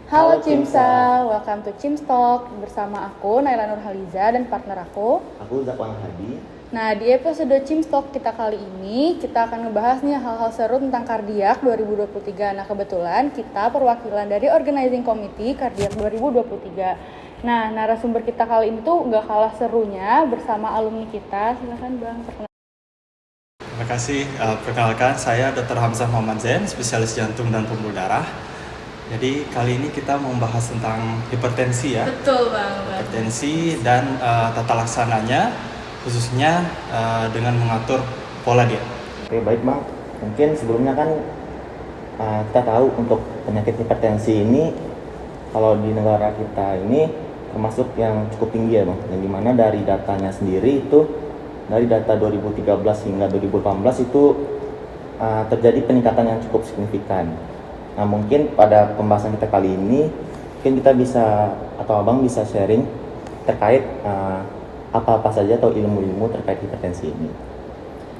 Halo Cimsa, welcome to Cimstalk. Bersama aku Naila Nurhaliza dan partner aku Zakwan Hadi. Nah, di episode Cimstalk kita kali ini kita akan ngebahas nih hal-hal seru tentang Kardiak 2023. Nah, kebetulan kita perwakilan dari Organizing Committee Kardiak 2023. Nah, narasumber kita kali ini tuh gak kalah serunya bersama alumni kita. Silakan Bang, perkenalkan. Terima kasih. Perkenalkan, saya Dr. Hamzah Muhammad Zain, spesialis jantung dan pembuluh darah. Jadi kali ini kita membahas tentang hipertensi ya. Betul Bang. Hipertensi dan tata laksananya, khususnya dengan mengatur pola diet. Oke, baik Bang. Mungkin sebelumnya kan kita tahu untuk penyakit hipertensi ini kalau di negara kita ini termasuk yang cukup tinggi ya Bang. Yang dimana dari datanya sendiri itu dari data 2013 hingga 2018 itu terjadi peningkatan yang cukup signifikan. Nah, mungkin pada pembahasan kita kali ini mungkin kita bisa atau Abang bisa sharing terkait apa-apa saja atau ilmu-ilmu terkait hipertensi ini.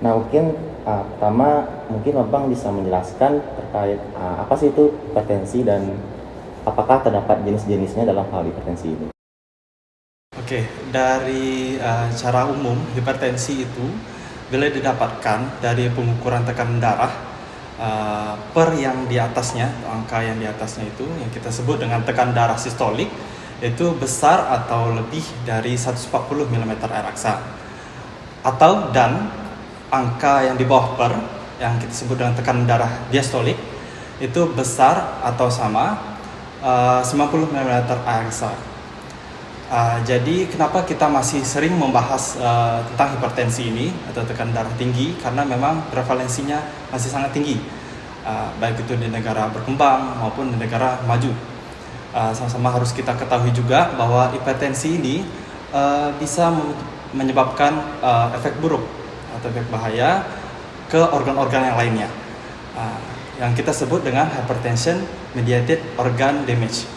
Nah, mungkin pertama mungkin Abang bisa menjelaskan terkait apa sih itu hipertensi dan apakah terdapat jenis-jenisnya dalam hal hipertensi ini. Oke, dari cara umum hipertensi itu bila didapatkan dari pengukuran tekanan darah per yang di atasnya, angka yang di atasnya itu yang kita sebut dengan tekanan darah sistolik itu besar atau lebih dari 140 mm air aksa, atau dan angka yang di bawah per yang kita sebut dengan tekanan darah diastolik itu besar atau sama 90 mm air aksa. Jadi kenapa kita masih sering membahas tentang hipertensi ini atau tekanan darah tinggi, karena memang prevalensinya masih sangat tinggi, baik itu di negara berkembang maupun di negara maju. Sama-sama harus kita ketahui juga bahwa hipertensi ini bisa menyebabkan efek buruk atau efek bahaya ke organ-organ yang lainnya, yang kita sebut dengan hypertension mediated organ damage.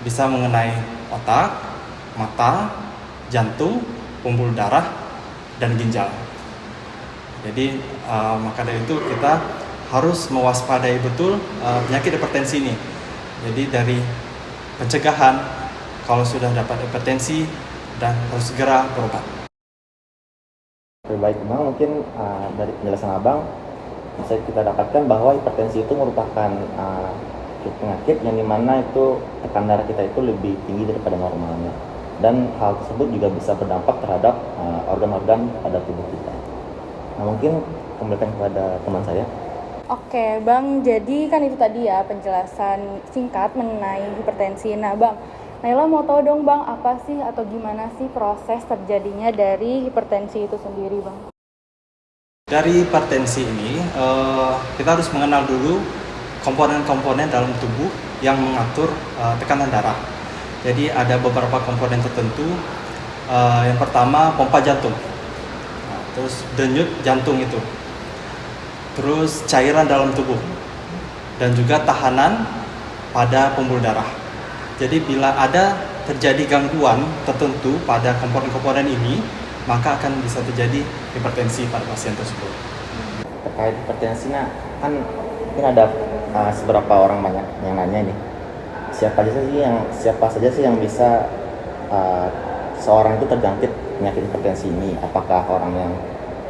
Bisa mengenai otak, mata, jantung, pembuluh darah, dan ginjal. Jadi maka dari itu kita harus mewaspadai betul penyakit hipertensi ini. Jadi dari pencegahan kalau sudah dapat hipertensi dan harus segera berobat. Baik Bang, mungkin dari penjelasan Abang bisa kita dapatkan bahwa hipertensi itu merupakan penyakit yang dimana itu tekanan darah kita itu lebih tinggi daripada normalnya. Dan hal tersebut juga bisa berdampak terhadap organ-organ pada tubuh kita. Nah, mungkin kembalikan kepada teman saya. Oke Bang, jadi kan itu tadi ya penjelasan singkat mengenai hipertensi. Nah Bang, Naila mau tahu dong Bang, apa sih atau gimana sih proses terjadinya dari hipertensi itu sendiri Bang? Dari hipertensi ini kita harus mengenal dulu komponen-komponen dalam tubuh yang mengatur tekanan darah. Jadi ada beberapa komponen tertentu. Yang pertama pompa jantung, terus denyut jantung itu, terus cairan dalam tubuh, dan juga tahanan pada pembuluh darah. Jadi bila ada terjadi gangguan tertentu pada komponen-komponen ini, maka akan bisa terjadi hipertensi pada pasien tersebut. Terkait hipertensi, kan mungkin ada seberapa orang banyak yang nanya nih, siapa saja sih yang bisa seorang itu terjangkit penyakit hipertensi ini? Apakah orang yang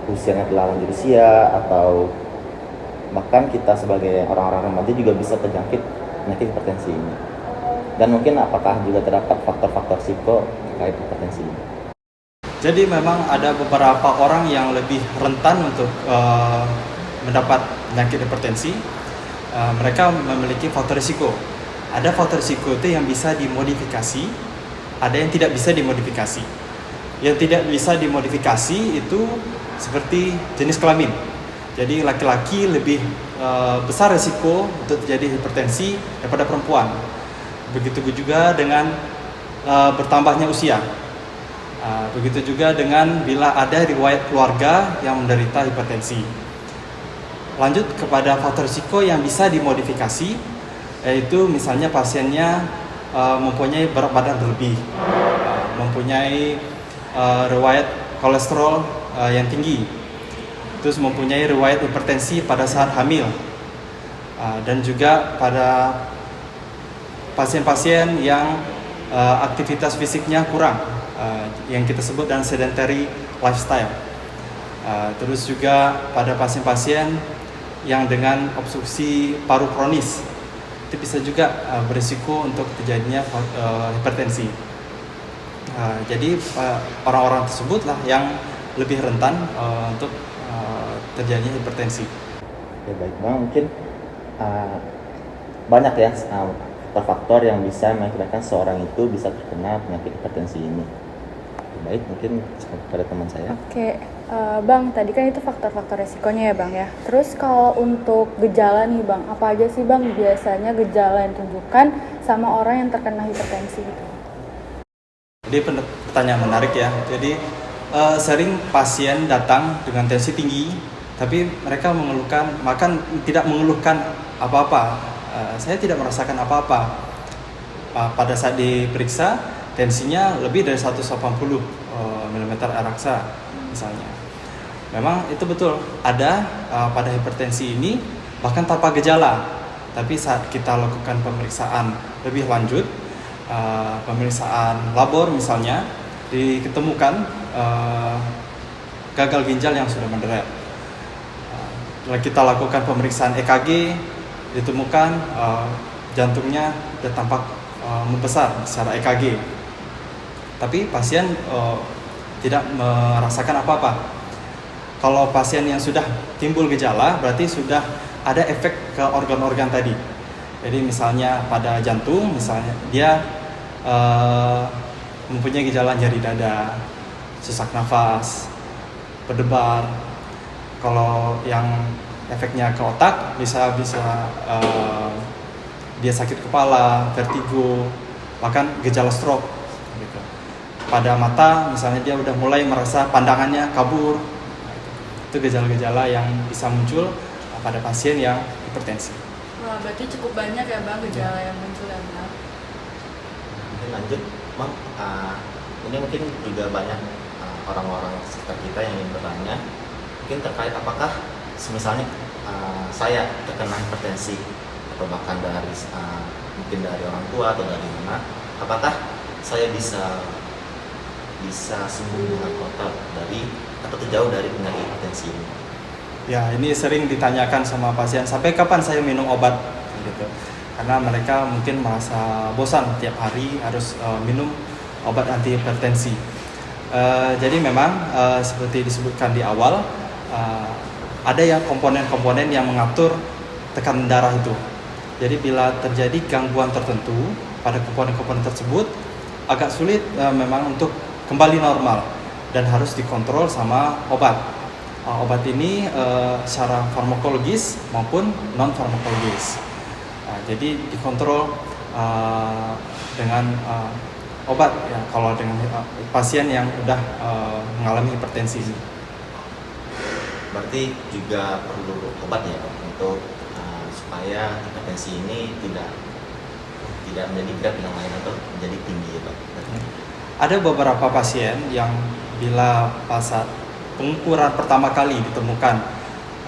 usianya telah lanjut usia atau bahkan kita sebagai orang-orang remaja juga bisa terjangkit penyakit hipertensi ini? Dan mungkin apakah juga terdapat faktor-faktor risiko terkait hipertensi ini? Jadi memang ada beberapa orang yang lebih rentan untuk mendapat penyakit hipertensi. Mereka memiliki faktor risiko. Ada faktor risiko itu yang bisa dimodifikasi, ada yang tidak bisa dimodifikasi. Yang tidak bisa dimodifikasi itu seperti jenis kelamin. Jadi laki-laki lebih besar risiko untuk terjadi hipertensi daripada perempuan. Begitu juga dengan bertambahnya usia. Begitu juga dengan bila ada riwayat keluarga yang menderita hipertensi. Lanjut kepada faktor risiko yang bisa dimodifikasi, yaitu misalnya pasiennya mempunyai berat badan berlebih, mempunyai riwayat kolesterol yang tinggi, terus mempunyai riwayat hipertensi pada saat hamil, dan juga pada pasien-pasien yang aktivitas fisiknya kurang, yang kita sebut dengan sedentary lifestyle. Terus juga pada pasien-pasien yang dengan obstruksi paru kronis, itu bisa juga berisiko untuk terjadinya hipertensi. Jadi orang-orang tersebutlah yang lebih rentan untuk terjadinya hipertensi. Ya baik Bang, mungkin banyak ya faktor-faktor yang bisa mengakibatkan seorang itu bisa terkena penyakit hipertensi ini. Ya, baik, mungkin kepada teman saya. Oke, Bang, tadi kan itu faktor-faktor resikonya ya Bang ya. Terus kalau untuk gejala nih Bang, apa aja sih Bang biasanya gejala yang ditunjukkan sama orang yang terkena hipertensi gitu? Jadi pertanyaan menarik ya. Jadi sering pasien datang dengan tensi tinggi, tapi mereka tidak mengeluhkan apa-apa. Saya tidak merasakan apa-apa. Pada saat diperiksa, tensinya lebih dari 180 mm Raksa misalnya. Memang itu betul ada pada hipertensi ini bahkan tanpa gejala. Tapi saat kita lakukan pemeriksaan lebih lanjut, pemeriksaan labor misalnya, diketemukan gagal ginjal yang sudah mendarat. Kita lakukan pemeriksaan EKG, ditemukan jantungnya sudah tampak membesar secara EKG. Tapi pasien tidak merasakan apa-apa. Kalau pasien yang sudah timbul gejala, berarti sudah ada efek ke organ-organ tadi. Jadi misalnya pada jantung, misalnya dia mempunyai gejala nyeri dada, sesak nafas, berdebar. Kalau yang efeknya ke otak bisa dia sakit kepala, vertigo, bahkan gejala stroke. Gitu. Pada mata misalnya dia udah mulai merasa pandangannya kabur. Itu gejala-gejala yang bisa muncul pada pasien yang hipertensi. Wah, berarti cukup banyak ya Bang gejala yang muncul ya Bang. Mungkin lanjut Bang, ini mungkin juga banyak orang-orang sekitar kita yang ingin bertanya mungkin terkait apakah misalnya saya terkena hipertensi atau bahkan dari mungkin dari orang tua atau dari mana, apakah saya bisa sembuh dengan total dari atau terjauh dari penyakit hipertensi ini? Ya, ini sering ditanyakan sama pasien, sampai kapan saya minum obat gitu. Karena mereka mungkin merasa bosan tiap hari harus minum obat anti hipertensi. Jadi memang seperti disebutkan di awal, ada yang komponen-komponen yang mengatur tekanan darah itu. Jadi bila terjadi gangguan tertentu pada komponen-komponen tersebut, agak sulit memang untuk kembali normal dan harus dikontrol sama obat. Obat ini secara farmakologis maupun non farmakologis. Jadi dikontrol dengan obat ya kalau dengan pasien yang sudah mengalami hipertensi. Berarti juga perlu obat ya Pak untuk supaya hipertensi ini tidak menjadi berat yang lain atau menjadi tinggi ya Pak. Ada beberapa pasien yang bila pas pengukuran pertama kali ditemukan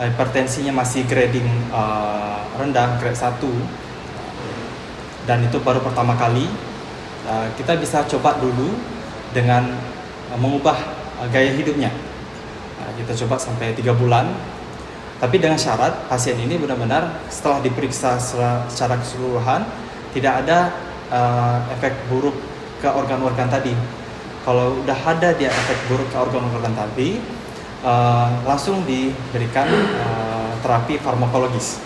hipertensinya masih grading rendah, grade 1, dan itu baru pertama kali, kita bisa coba dulu dengan mengubah gaya hidupnya. Kita coba sampai 3 bulan, tapi dengan syarat pasien ini benar-benar setelah diperiksa secara keseluruhan tidak ada efek buruk ke organ-organ tadi. Kalau udah ada dia efek buruk ke organ-organ tadi, langsung diberikan terapi farmakologis.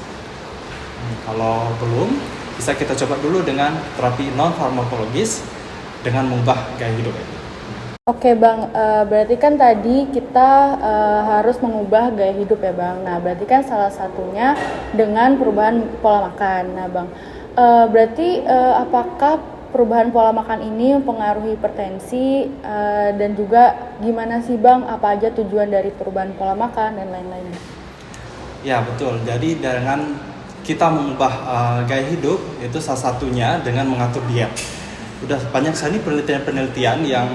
Kalau belum, bisa kita coba dulu dengan terapi non farmakologis dengan mengubah gaya hidup. Oke Bang, berarti kan tadi kita harus mengubah gaya hidup ya Bang. Nah berarti kan salah satunya dengan perubahan pola makan. Nah Bang, berarti apakah perubahan pola makan ini mempengaruhi hipertensi dan juga gimana sih Bang, apa aja tujuan dari perubahan pola makan dan lain-lainnya? Ya betul, jadi dengan kita mengubah gaya hidup itu salah satunya dengan mengatur diet. Udah banyak sekali penelitian-penelitian yang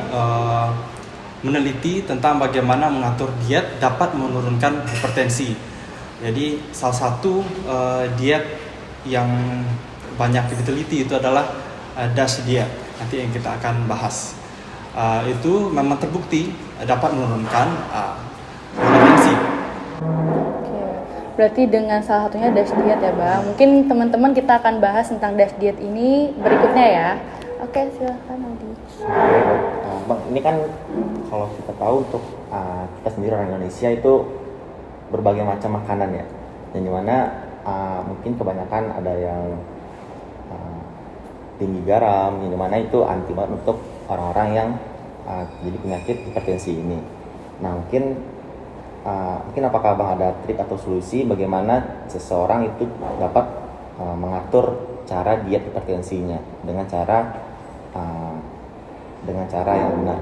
meneliti tentang bagaimana mengatur diet dapat menurunkan hipertensi. Jadi salah satu diet yang banyak diteliti itu adalah DASH diet, nanti yang kita akan bahas. Itu memang terbukti dapat menurunkan hipertensi. Oke, berarti dengan salah satunya DASH diet ya Bang. Mungkin teman-teman kita akan bahas tentang DASH diet ini berikutnya ya. Oke, silahkan Aldi. Bang, ini kan kalau kita tahu untuk kita sendiri orang Indonesia itu berbagai macam makanan ya, dan dimana mungkin kebanyakan ada yang tinggi garam, yang dimana itu anti banget untuk orang-orang yang jadi penyakit hipertensi ini. Nah mungkin apakah Bang ada trik atau solusi bagaimana seseorang itu dapat mengatur cara diet hipertensinya dengan cara yang benar?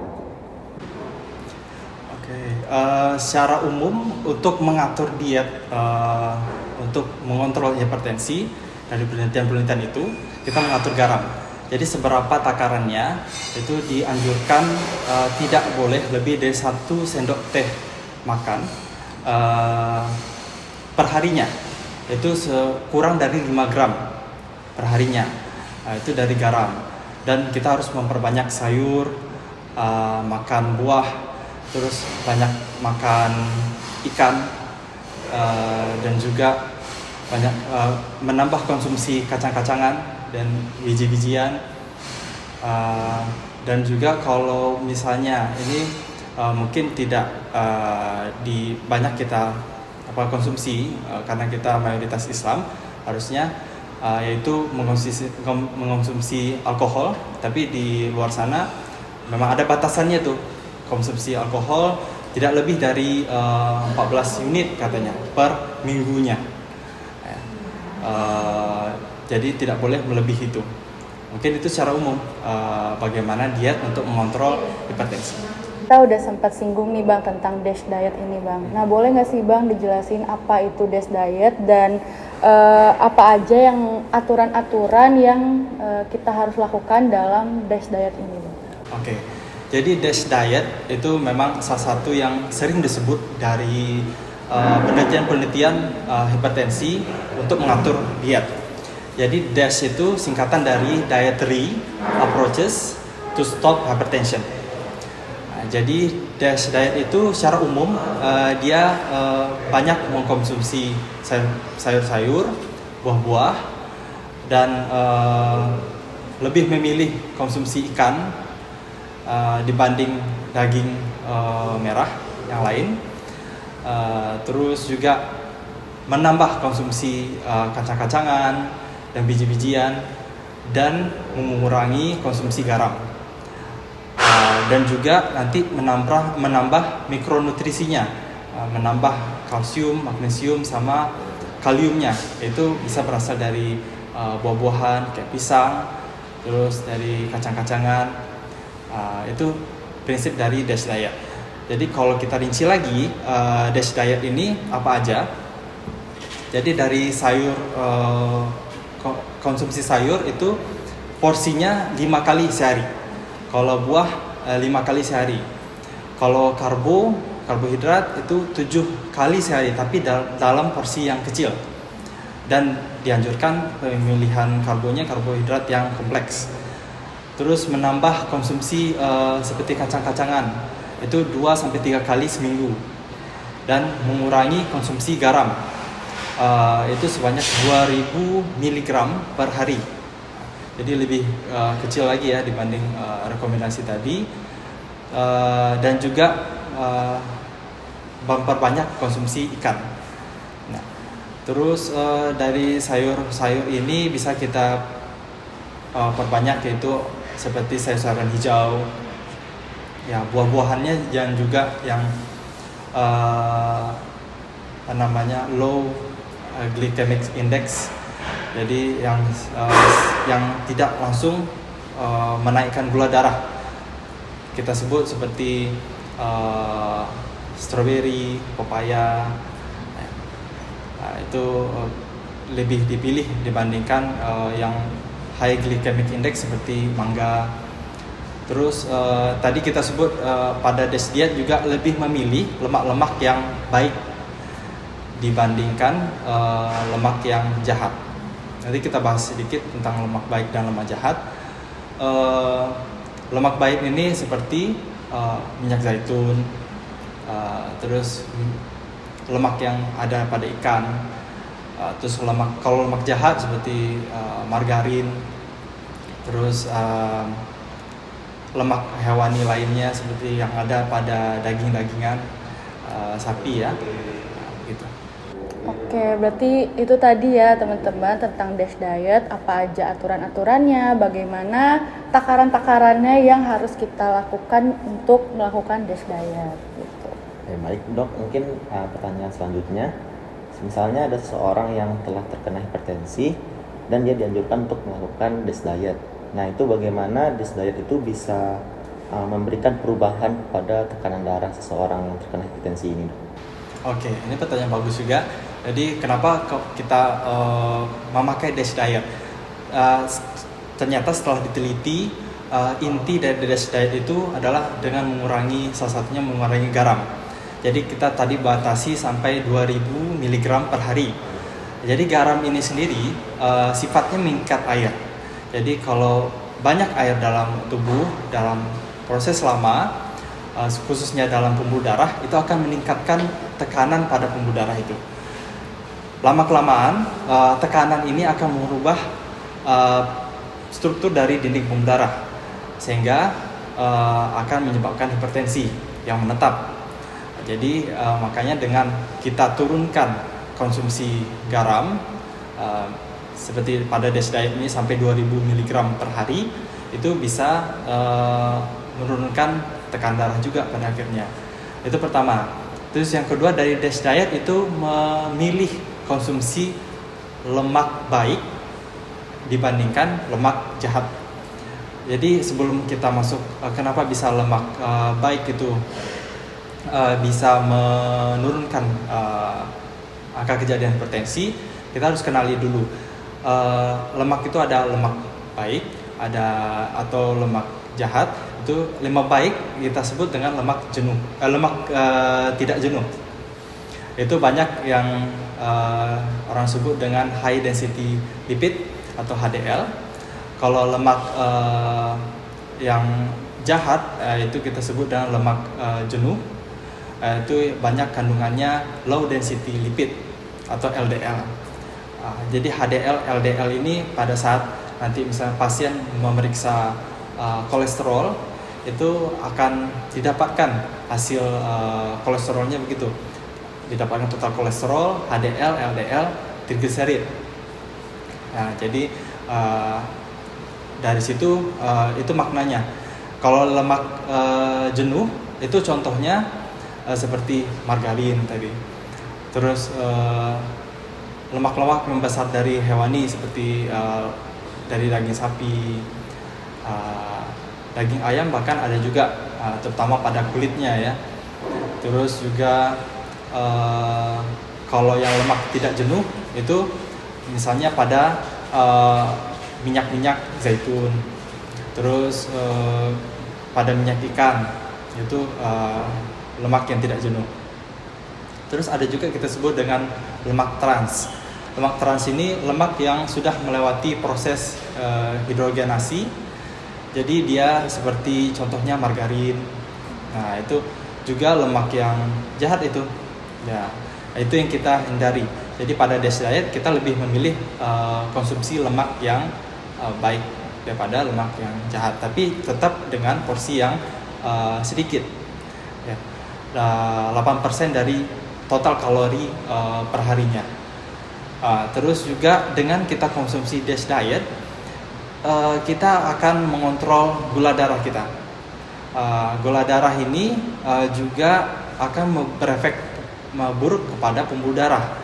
Secara umum untuk mengatur diet untuk mengontrol hipertensi, dari penelitian-penelitian itu kita mengatur garam. Jadi seberapa takarannya itu dianjurkan tidak boleh lebih dari 1 sendok teh makan per harinya. Itu kurang dari 5 gram per harinya. Itu dari garam. Dan kita harus memperbanyak sayur, makan buah, terus banyak makan ikan, dan juga banyak menambah konsumsi kacang-kacangan dan biji-bijian, dan juga kalau misalnya ini mungkin tidak banyak kita konsumsi karena kita mayoritas Islam, harusnya yaitu mengonsumsi alkohol, tapi di luar sana memang ada batasannya tuh, konsumsi alkohol tidak lebih dari 14 unit katanya per minggunya. Jadi tidak boleh melebihi itu. Mungkin itu secara umum bagaimana diet untuk mengontrol hipertensi. Kita udah sempat singgung nih Bang tentang DASH diet ini Bang. Nah boleh nggak sih Bang dijelasin apa itu DASH diet dan apa aja yang aturan-aturan yang kita harus lakukan dalam DASH diet ini Bang? Oke. Jadi DASH diet itu memang salah satu yang sering disebut dari penelitian hipertensi untuk mengatur diet. Jadi DASH itu singkatan dari Dietary Approaches to Stop Hypertension. Jadi DASH diet itu secara umum dia banyak mengkonsumsi sayur-sayur, buah-buah, dan lebih memilih konsumsi ikan dibanding daging merah yang lain. Terus juga menambah konsumsi kacang-kacangan dan biji-bijian, dan mengurangi konsumsi garam, dan juga nanti menambah mikronutrisinya, menambah kalsium, magnesium, sama kaliumnya. Itu bisa berasal dari buah-buahan kayak pisang, terus dari kacang-kacangan. Itu prinsip dari DASH diet. Jadi kalau kita rinci lagi DASH diet ini apa aja? Jadi dari sayur, konsumsi sayur itu porsinya 5 kali sehari. Kalau buah 5 kali sehari. Kalau karbohidrat itu 7 kali sehari, tapi dalam porsi yang kecil. Dan dianjurkan pemilihan karbohidrat yang kompleks. Terus menambah konsumsi seperti kacang-kacangan itu 2-3 kali seminggu, dan mengurangi konsumsi garam itu sebanyak 2000 mg per hari. Jadi lebih kecil lagi ya dibanding rekomendasi tadi, dan juga memperbanyak konsumsi ikan. Nah, terus dari sayur-sayur ini bisa kita perbanyak, yaitu seperti sayur-sayuran hijau, ya buah-buahannya, dan juga yang low glycemic index, jadi yang tidak langsung menaikkan gula darah. Kita sebut seperti strawberry, pepaya. Itu lebih dipilih dibandingkan yang high glycemic index seperti mangga. Terus tadi kita sebut pada DASH diet juga lebih memilih lemak-lemak yang baik dibandingkan lemak yang jahat. Nanti kita bahas sedikit tentang lemak baik dan lemak jahat. Lemak baik ini seperti minyak zaitun, terus lemak yang ada pada ikan, terus kalau lemak jahat seperti margarin, terus lemak hewani lainnya seperti yang ada pada daging-dagingan sapi ya, gitu. Oke, berarti itu tadi ya teman-teman tentang DASH diet, apa aja aturan-aturannya, bagaimana takaran-takarannya yang harus kita lakukan untuk melakukan DASH diet gitu. Baik dok, mungkin pertanyaan selanjutnya, misalnya ada seseorang yang telah terkena hipertensi dan dia dianjurkan untuk melakukan DASH diet. Nah itu bagaimana DASH diet itu bisa memberikan perubahan pada tekanan darah seseorang yang terkena hipertensi ini? Oke, ini pertanyaan bagus juga. Jadi kenapa kita memakai DASH diet? Ternyata setelah diteliti, inti dari DASH diet itu adalah dengan salah satunya mengurangi garam. Jadi kita tadi batasi sampai 2000 mg per hari. Jadi garam ini sendiri sifatnya mengikat air. Jadi kalau banyak air dalam tubuh dalam proses lama, khususnya dalam pembuluh darah, itu akan meningkatkan tekanan pada pembuluh darah itu. Lama-kelamaan tekanan ini akan merubah struktur dari dinding pembuluh darah, sehingga akan menyebabkan hipertensi yang menetap. Jadi makanya dengan kita turunkan konsumsi garam seperti pada DASH diet ini sampai 2000 mg per hari, itu bisa menurunkan tekanan darah juga pada akhirnya. Itu pertama. Terus yang kedua, dari DASH diet itu memilih konsumsi lemak baik dibandingkan lemak jahat. Jadi sebelum kita masuk kenapa bisa lemak baik itu bisa menurunkan angka kejadian hipertensi, kita harus kenali dulu lemak itu ada lemak baik, atau lemak jahat. Itu lemak baik kita sebut dengan lemak jenuh, tidak jenuh. Itu banyak yang orang sebut dengan high density lipid atau HDL. Kalau lemak yang jahat itu kita sebut dengan lemak jenuh. Itu banyak kandungannya low density lipid atau LDL. Jadi HDL, LDL ini pada saat nanti misalnya pasien memeriksa kolesterol, itu akan didapatkan hasil kolesterolnya begitu. Didapatkan total kolesterol, HDL, LDL, trigliserid. Nah, jadi dari situ itu maknanya. Kalau lemak jenuh itu contohnya seperti margarin tadi. Terus lemak-lemak yang besar dari hewani seperti dari daging sapi, daging ayam, bahkan ada juga terutama pada kulitnya ya. Terus juga kalau yang lemak tidak jenuh itu misalnya pada minyak-minyak zaitun, terus pada minyak ikan, itu lemak yang tidak jenuh. Terus ada juga kita sebut dengan lemak trans. Lemak trans ini lemak yang sudah melewati proses hidrogenasi. Jadi dia seperti contohnya margarin. Nah, itu juga lemak yang jahat itu. Ya, itu yang kita hindari. Jadi pada DASH diet kita lebih memilih konsumsi lemak yang baik daripada lemak yang jahat, tapi tetap dengan porsi yang sedikit. Ya. 8% dari total kalori per harinya. Terus juga dengan kita konsumsi DASH diet, kita akan mengontrol gula darah kita. Gula darah ini juga akan berefek buruk kepada pembuluh darah.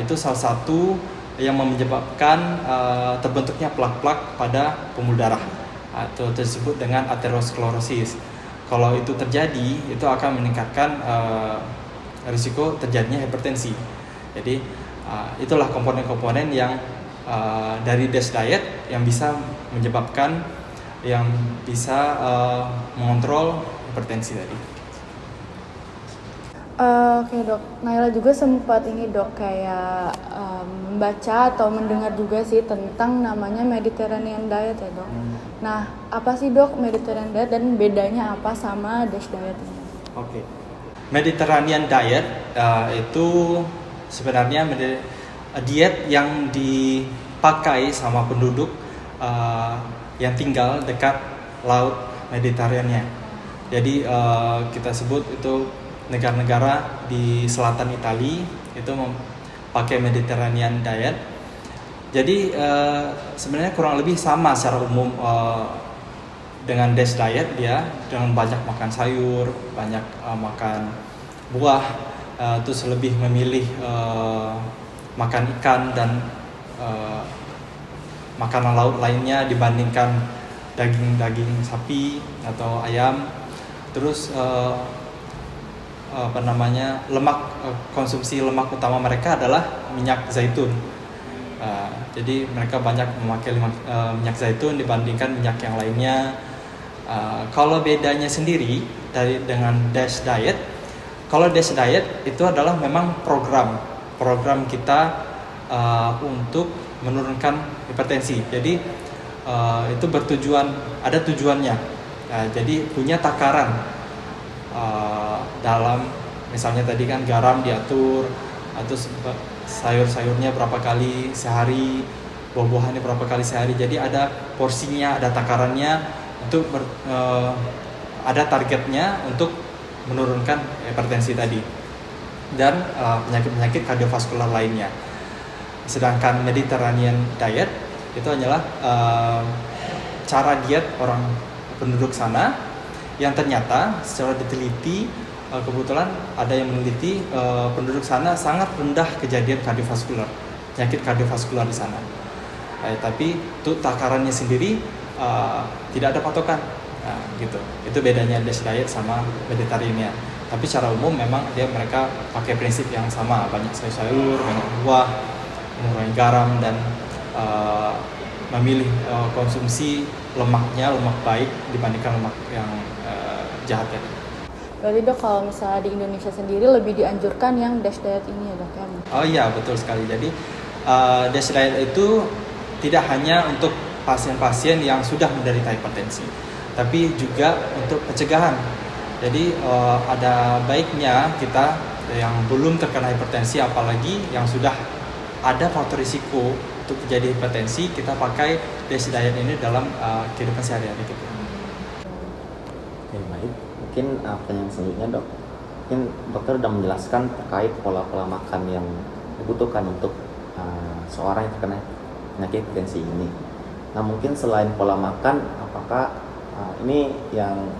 Itu salah satu yang menyebabkan terbentuknya plak-plak pada pembuluh darah, atau tersebut dengan aterosklerosis. Kalau itu terjadi, itu akan meningkatkan risiko terjadinya hipertensi. Jadi itulah komponen-komponen yang dari DASH diet yang bisa menyebabkan, yang bisa mengontrol hipertensi tadi. Oke dok, Naila juga sempat ini dok kayak baca atau mendengar juga sih tentang namanya Mediterranean diet ya dok. Nah, apa sih dok Mediterranean diet dan bedanya apa sama DASH diet ini? Oke. Mediterranean diet itu sebenarnya diet yang dipakai sama penduduk yang tinggal dekat laut Mediterania. Jadi kita sebut itu negara-negara di selatan Italia itu pakai Mediterranean diet. Jadi sebenarnya kurang lebih sama secara umum dengan DASH diet, dia dengan banyak makan sayur, banyak makan buah, terus lebih memilih makan ikan dan makanan laut lainnya dibandingkan daging sapi atau ayam. Terus konsumsi lemak utama mereka adalah minyak zaitun. Jadi mereka banyak memakai minyak zaitun dibandingkan minyak yang lainnya. Kalau bedanya sendiri dengan DASH diet, kalau DASH diet itu adalah memang program kita untuk menurunkan hipertensi. Jadi itu ada tujuannya. Jadi punya takaran dalam misalnya tadi kan garam diatur, atau sayur-sayurnya berapa kali sehari, buah-buahannya berapa kali sehari. Jadi ada porsinya, ada takarannya untuk ada targetnya untuk menurunkan hipertensi tadi dan penyakit-penyakit kardiovaskular lainnya. Sedangkan Mediterranean diet itu hanyalah cara diet orang penduduk sana yang ternyata secara diteliti, kebetulan ada yang meneliti penduduk sana sangat rendah kejadian kardiovaskular, penyakit kardiovaskular di sana. Tapi untuk takarannya sendiri tidak ada patokan, gitu. Itu bedanya DASH diet sama Mediterranean. Tapi secara umum memang mereka pakai prinsip yang sama, banyak sayur-sayur, banyak buah, mengurangi garam dan memilih konsumsi lemak baik dibandingkan lemak yang jahat tadi. Berarti dok kalau misalnya di Indonesia sendiri lebih dianjurkan yang DASH diet ini ya dok ya? Oh iya betul sekali. Jadi DASH diet itu tidak hanya untuk pasien-pasien yang sudah menderita hipertensi, tapi juga untuk pencegahan. Jadi ada baiknya kita yang belum terkena hipertensi, apalagi yang sudah ada faktor risiko untuk terjadi hipertensi, kita pakai DASH diet ini dalam kehidupan sehari-hari kita. Oke, baik. Mungkin pertanyaan selanjutnya dok, mungkin dokter sudah menjelaskan terkait pola-pola makan yang dibutuhkan untuk seorang yang terkena penyakit hipertensi ini. Nah mungkin selain pola makan, apakah ini yang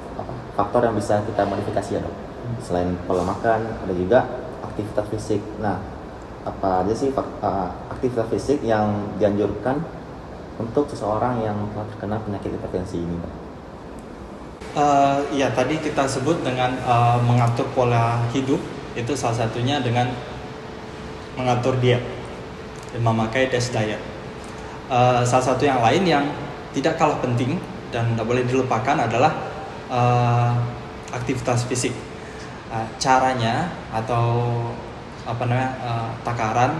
faktor yang bisa kita modifikasi ya dok? Selain pola makan, ada juga aktivitas fisik. Nah apa aja sih aktivitas fisik yang dianjurkan untuk seseorang yang telah terkena penyakit hipertensi ini dok? Ya tadi kita sebut dengan mengatur pola hidup, itu salah satunya dengan mengatur diet, memakai DASH diet. Salah satu yang lain yang tidak kalah penting dan tidak boleh dilupakan adalah aktivitas fisik. Caranya atau takaran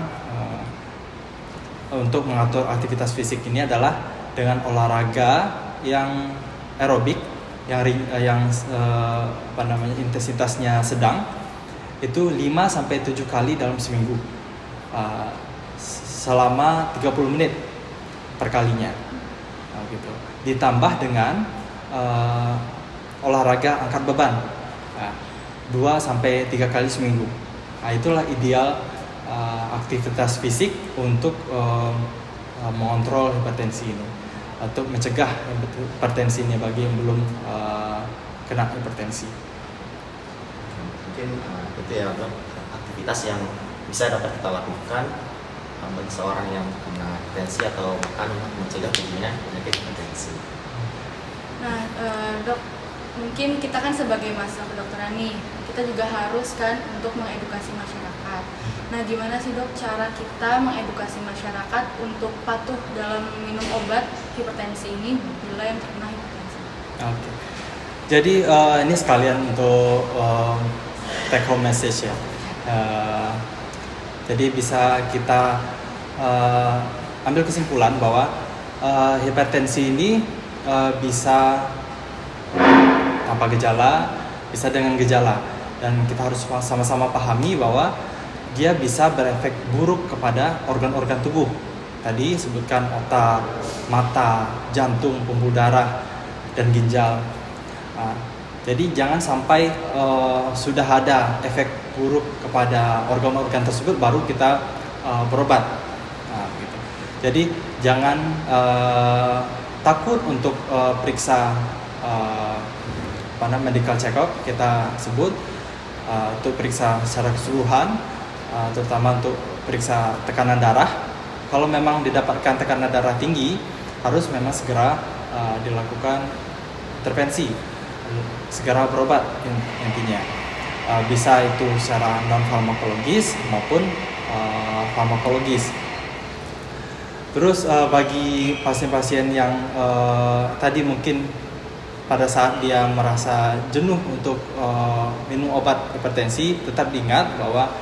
untuk mengatur aktivitas fisik ini adalah dengan olahraga yang aerobik, yang intensitasnya sedang, itu 5-7 kali dalam seminggu, selama 30 menit per kalinya, gitu. Ditambah dengan olahraga angkat beban 2-3 kali seminggu. Itulah ideal aktivitas fisik untuk mengontrol hipertensi ini, untuk mencegah hipertensi ini bagi yang belum kena hipertensi. Mungkin itu ya dok, aktivitas yang bisa dapat kita lakukan bagi seorang yang kena hipertensi atau bahkan mencegah terjadinya penyakit hipertensi. Nah dok, mungkin kita kan sebagai mahasiswa kedokteran nih, kita juga harus kan untuk mengedukasi masyarakat. Nah gimana sih dok cara kita mengedukasi masyarakat untuk patuh dalam minum obat hipertensi ini bila yang terkena hipertensi? Oke. Jadi ini sekalian untuk take home message ya. Jadi bisa kita ambil kesimpulan bahwa hipertensi ini bisa tanpa gejala, bisa dengan gejala, dan kita harus sama-sama pahami bahwa dia bisa berefek buruk kepada organ-organ tubuh. Tadi sebutkan otak, mata, jantung, pembuluh darah, dan ginjal. Jadi jangan sampai sudah ada efek buruk kepada organ-organ tersebut baru kita berobat. Gitu. Jadi jangan takut untuk periksa medical check-up kita sebut, untuk periksa secara keseluruhan, terutama untuk periksa tekanan darah. Kalau memang didapatkan tekanan darah tinggi, harus memang segera dilakukan intervensi, segera berobat intinya. Bisa itu secara non farmakologis maupun farmakologis. Terus bagi pasien-pasien yang tadi mungkin pada saat dia merasa jenuh untuk minum obat hipertensi, tetap diingat bahwa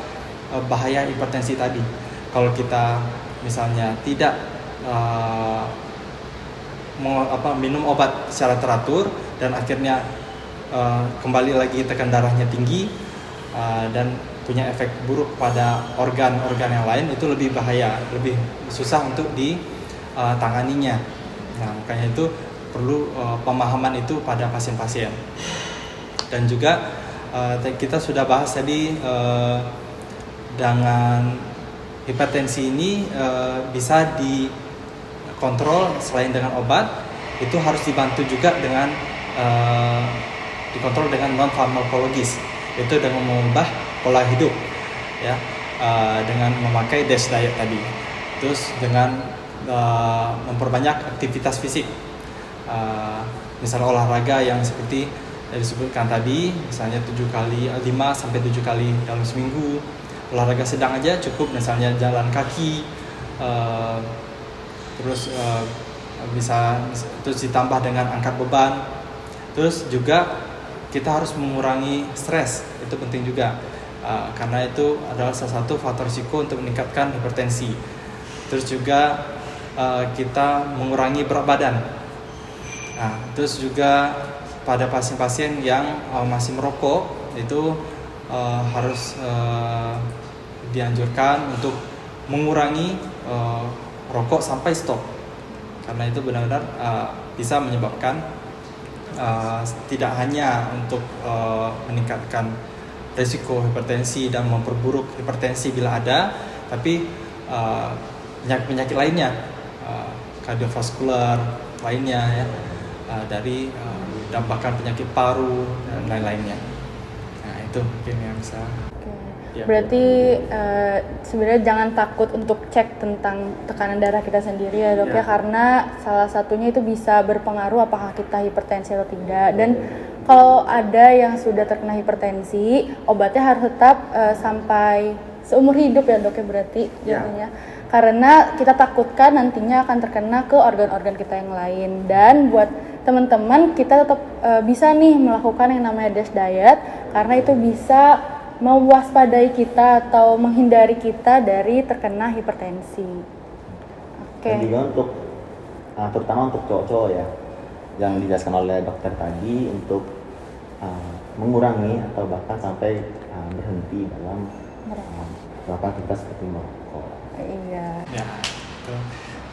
bahaya hipertensi tadi. Kalau kita misalnya tidak minum obat secara teratur dan akhirnya kembali lagi tekanan darahnya tinggi dan punya efek buruk pada organ-organ yang lain, itu lebih bahaya, lebih susah untuk ditanganinya. Nah, makanya itu perlu pemahaman itu pada pasien-pasien. Dan juga kita sudah bahas tadi dengan hipertensi ini bisa dikontrol selain dengan obat, itu harus dibantu juga dengan dikontrol dengan non farmakologis, itu dengan mengubah pola hidup, ya, dengan memakai DASH diet tadi, terus dengan memperbanyak aktivitas fisik, misalnya olahraga yang seperti yang disebutkan tadi, misalnya 5 sampai 7 kali dalam seminggu. Olahraga sedang aja cukup, misalnya jalan kaki, terus bisa terus ditambah dengan angkat beban. Terus juga kita harus mengurangi stres, itu penting juga, karena itu adalah salah satu faktor risiko untuk meningkatkan hipertensi. Terus juga kita mengurangi berat badan. Nah, terus juga pada pasien-pasien yang masih merokok, itu harus dianjurkan untuk mengurangi rokok sampai stop, karena itu benar-benar bisa menyebabkan tidak hanya untuk meningkatkan risiko hipertensi dan memperburuk hipertensi bila ada, tapi penyakit lainnya, kardiovaskular lainnya, ya, dari dan bahkan penyakit paru dan lain-lainnya. Nah, itu mungkin yang bisa. Ya. Berarti sebenarnya jangan takut untuk cek tentang tekanan darah kita sendiri ya dok ya, karena salah satunya itu bisa berpengaruh apakah kita hipertensi atau tidak. Dan kalau ada yang sudah terkena hipertensi, obatnya harus tetap sampai seumur hidup ya dok ya, berarti jadinya. Karena kita takutkan nantinya akan terkena ke organ-organ kita yang lain. Dan buat teman-teman, kita tetap bisa nih melakukan yang namanya DASH diet, karena itu bisa mewaspadai kita atau menghindari kita dari terkena hipertensi. Dan juga untuk terutama untuk cowok-cowok ya, yang dijelaskan oleh dokter tadi, untuk mengurangi atau bahkan sampai berhenti dalam beberapa aktivitas seperti merokok. Iya.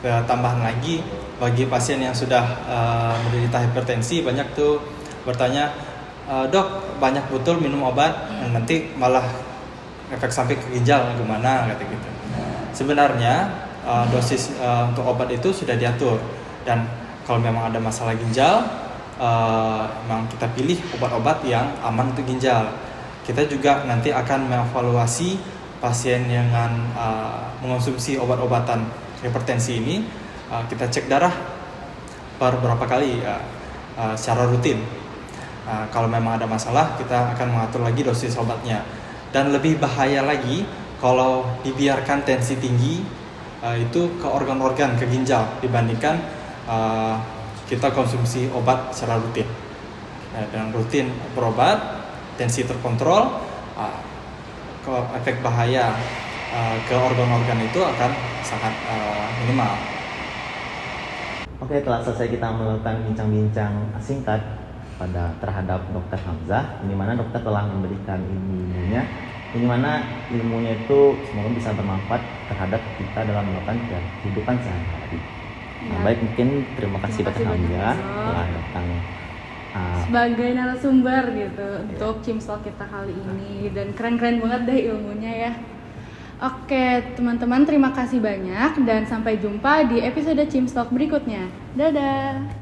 Ya, tambahan lagi bagi pasien yang sudah menderita hipertensi, banyak tuh bertanya, dok, banyak betul minum obat, nanti malah efek samping ke ginjal gimana, kata gitu. Sebenarnya dosis untuk obat itu sudah diatur, dan kalau memang ada masalah ginjal, memang kita pilih obat-obat yang aman untuk ginjal. Kita juga nanti akan mengevaluasi pasien dengan mengonsumsi obat-obatan hipertensi ini. Kita cek darah per berapa kali secara rutin. Kalau memang ada masalah, kita akan mengatur lagi dosis obatnya. Dan lebih bahaya lagi kalau dibiarkan tensi tinggi itu ke organ-organ, ke ginjal, dibandingkan kita konsumsi obat secara rutin. Dengan rutin berobat, tensi terkontrol, efek bahaya ke organ-organ itu akan sangat minimal. Oke, telah selesai kita melakukan bincang-bincang singkat terhadap Dr. Hamzah, di mana dokter telah memberikan ilmunya, di mana ilmunya itu semoga bisa bermanfaat terhadap kita dalam melakukan kehidupan sehari-hari. Nah, baik, mungkin terima kasih Dr. Hamzah telah datang sebagai narasumber gitu untuk Cimstalk kita kali ini, dan keren-keren banget deh ilmunya ya. Oke teman-teman, terima kasih banyak dan sampai jumpa di episode Cimstalk berikutnya. Dadah.